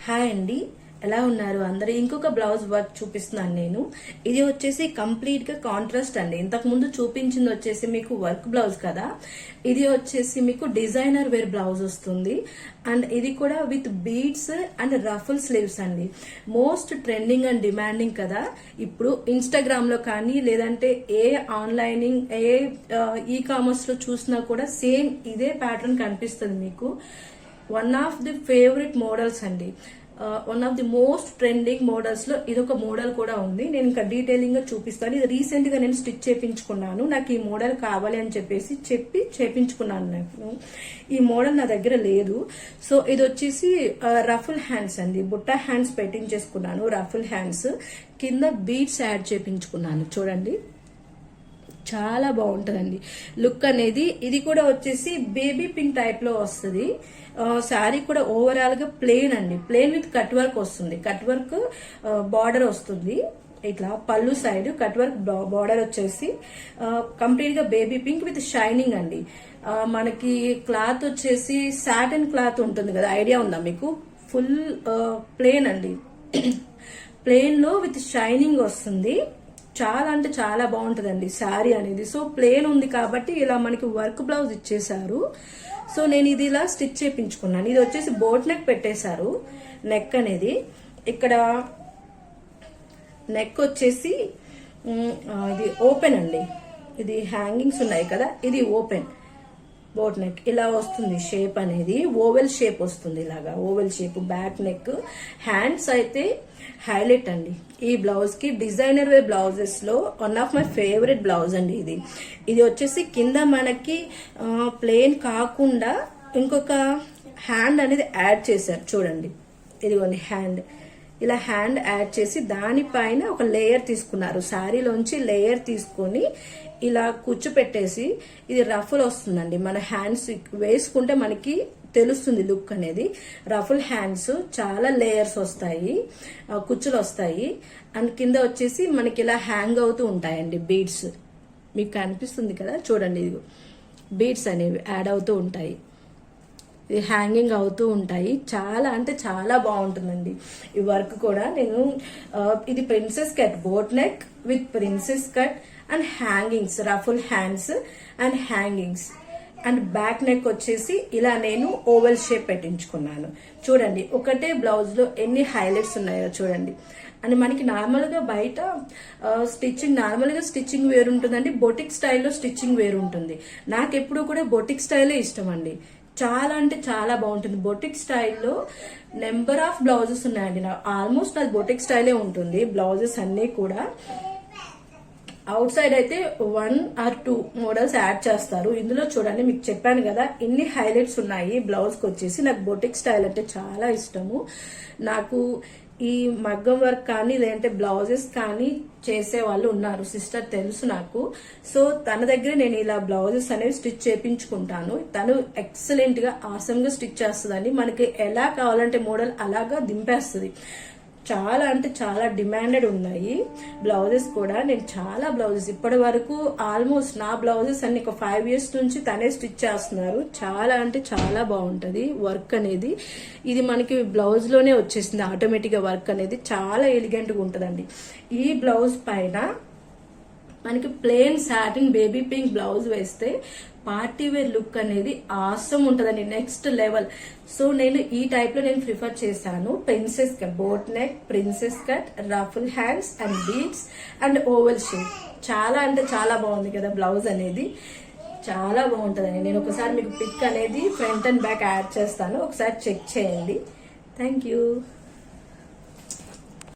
Hi అండి, ఎలా ఉన్నారు అందరూ? ఇంకొక బ్లౌజ్ వర్క్ చూపిస్తున్నాను నేను. ఇది వచ్చేసి కంప్లీట్ గా కాంట్రాస్ట్ అండి. ఇంతకు ముందు చూపించింది వచ్చేసి మీకు వర్క్ బ్లౌజ్ కదా, ఇది వచ్చేసి మీకు డిజైనర్ వేర్ బ్లౌజ్ వస్తుంది. అండ్ ఇది కూడా with beads and ruffle sleeves అండి. మోస్ట్ ట్రెండింగ్ అండ్ డిమాండింగ్ కదా ఇప్పుడు ఇన్స్టాగ్రామ్ లో కానీ, లేదంటే ఏ ఆన్లైనింగ్ ఈ కామర్స్ లో చూసినా కూడా సేమ్ ఇదే ప్యాటర్న్ కనిపిస్తుంది మీకు. One of the favourite models అండి. One of the most trending models లో ఇదొక మోడల్ కూడా ఉంది. నేను ఇంకా డీటెయిలింగ్ గా చూపిస్తాను. ఇది రీసెంట్ గా నేను స్టిచ్ చేయించుకున్నాను. నాకు ఈ మోడల్ కావాలి అని చెప్పి చేయించుకున్నాను. నేను ఈ మోడల్ నా దగ్గర లేదు. సో ఇది వచ్చేసి రఫుల్ హ్యాండ్స్ అండి. బుట్ట హ్యాండ్స్ పెట్టించేసుకున్నాను. రఫుల్ హ్యాండ్స్ కింద బీడ్స్ యాడ్ చేయించుకున్నాను. చూడండి, చాలా బాగుంటుందండి లుక్ అనేది. ఇది కూడా వచ్చేసి బేబీ పింక్ టైప్ లో వస్తుంది. శారీ కూడా ఓవరాల్ గా ప్లెయిన్ అండి. ప్లెయిన్ విత్ కట్ వర్క్ వస్తుంది. కట్ వర్క్ బార్డర్ వస్తుంది. ఇట్లా పళ్ళు సైడ్ కట్ వర్క్ బార్డర్ వచ్చేసి కంప్లీట్ గా బేబీ పింక్ విత్ షైనింగ్ అండి. మనకి క్లాత్ వచ్చేసి సాటిన్ క్లాత్ ఉంటుంది కదా, ఐడియా ఉందా మీకు? ఫుల్ ప్లెయిన్ అండి. ప్లెయిన్ లో విత్ షైనింగ్ వస్తుంది. చాలా అంటే చాలా బాగుంటుందండి శారీ అనేది. సో ప్లేన్ ఉంది కాబట్టి ఇలా మనకి వర్క్ బ్లౌజ్ ఇచ్చేసారు. సో నేను ఇది ఇలా స్టిచ్ చేయించుకున్నాను. ఇది వచ్చేసి బోట్ నెక్ పెట్టేశారు. నెక్ అనేది ఇక్కడ నెక్ వచ్చేసి ఇది ఓపెన్ అండి. ఇది హ్యాంగింగ్స్ ఉన్నాయి కదా, ఇది ఓపెన్ బోట్ నెక్. ఇలా వస్తుంది షేప్ అనేది. ఓవెల్ షేప్ వస్తుంది. ఇలాగా oval shape back neck. Hands అయితే హైలైట్ అండి ఈ బ్లౌజ్ కి. డిజైనర్ వే బ్లౌజెస్ లో one of my favourite blouse అండి ఇది. ఇది వచ్చేసి కింద మనకి ప్లెయిన్ కాకుండా ఇంకొక హ్యాండ్ అనేది యాడ్ చేశారు. చూడండి, ఇదిగోండి హ్యాండ్. ఇలా హ్యాండ్ యాడ్ చేసి దానిపైన ఒక లేయర్ తీసుకున్నారు. శారీలోంచి లేయర్ తీసుకొని ఇలా కుచ్చు పెట్టేసి, ఇది రఫుల్ వస్తుందండి. మన హ్యాండ్స్ వేసుకుంటే మనకి తెలుస్తుంది లుక్ అనేది. రఫుల్ హ్యాండ్స్, చాలా లేయర్స్ వస్తాయి, కుచ్చులు వస్తాయి. అండ్ కింద వచ్చేసి మనకి ఇలా హ్యాంగ్ అవుతూ ఉంటాయండి బీడ్స్. మీకు కనిపిస్తుంది కదా, చూడండి, ఇది బీడ్స్ అనేవి యాడ్ అవుతూ ఉంటాయి, ఇది హ్యాంగింగ్ అవుతూ ఉంటాయి. చాలా అంటే చాలా బాగుంటుందండి ఈ వర్క్ కూడా. నేను ఇది princess cut, boat neck with princess cut and hangings, ruffle hands and hangings. And back neck వచ్చేసి ఇలా నేను ఓవెల్ షేప్ పెట్టించుకున్నాను. చూడండి, ఒకటే బ్లౌజ్ లో ఎన్ని హైలైట్స్ ఉన్నాయో చూడండి. అండ్ మనకి నార్మల్ గా బయట స్టిచ్చింగ్, నార్మల్ గా స్టిచ్చింగ్ వేరు ఉంటుందండి, బొటిక్ స్టైల్లో స్టిచ్చింగ్ వేరు ఉంటుంది. నాకు ఎప్పుడు కూడా బొటిక్ స్టైలే ఇష్టం అండి. చాలా అంటే చాలా బాగుంటుంది బొటిక్ స్టైల్లో. నెంబర్ ఆఫ్ బ్లౌజెస్ ఉన్నాయండి. ఆల్మోస్ట్ అది బొటిక్ స్టైలే ఉంటుంది బ్లౌజెస్ అన్ని కూడా. అవుట్ సైడ్ అయితే 1 or 2 మోడల్స్ యాడ్ చేస్తారు. ఇందులో చూడండి, మీకు చెప్పాను కదా ఇన్ని హైలైట్స్ ఉన్నాయి బ్లౌజ్ కి వచ్చేసి. నాకు బొటిక్ స్టైల్ అంటే చాలా ఇష్టము. నాకు ఈ మగ్గం వర్క్ కానీ లేదంటే బ్లౌజెస్ కానీ చేసే వాళ్ళు ఉన్నారు, సిస్టర్ తెలుసు నాకు. సో తన దగ్గర నేను ఇలా బ్లౌజెస్ అనేవి స్టిచ్ చేయించుకుంటాను. తను ఎక్సలెంట్ గా ఆసమ్ గా స్టిచ్ చేస్తుందండి. మనకి ఎలా కావాలంటే మోడల్ అలాగా దింపేస్తుంది. చాలా అంటే చాలా డిమాండెడ్ ఉన్నాయి బ్లౌజెస్ కూడా. నేను చాలా బ్లౌజెస్ ఇప్పటి వరకు ఆల్మోస్ట్ నా బ్లౌజెస్ అన్ని ఒక 5 years నుంచి తనే స్టిచ్ చేస్తున్నారు. చాలా అంటే చాలా బాగుంటది వర్క్ అనేది. ఇది మనకి బ్లౌజ్ లోనే వచ్చేసింది ఆటోమేటిక్ గా వర్క్ అనేది. చాలా ఎలిగెంట్ గా ఉంటదండి. ఈ బ్లౌజ్ పైన మనకి plain satin baby pink blouse వేస్తే పార్టీ వేర్ లుక్ అనేది ఆసమ్ ఉంటదండి, నెక్స్ట్ లెవెల్. సో నేను ఈ టైప్ లో నేను ప్రిఫర్ చేశాను. Princess cut, boat neck, princess cut, ruffle hands and beads and oval shape. చాలా అంటే చాలా బాగుంది కదా బ్లౌజ్ అనేది. చాలా బాగుంటదండి. నేను ఒకసారి మీకు పిక్ అనేది ఫ్రంట్ అండ్ బ్యాక్ యాడ్ చేస్తాను, ఒకసారి చెక్ చేయండి. Thank you.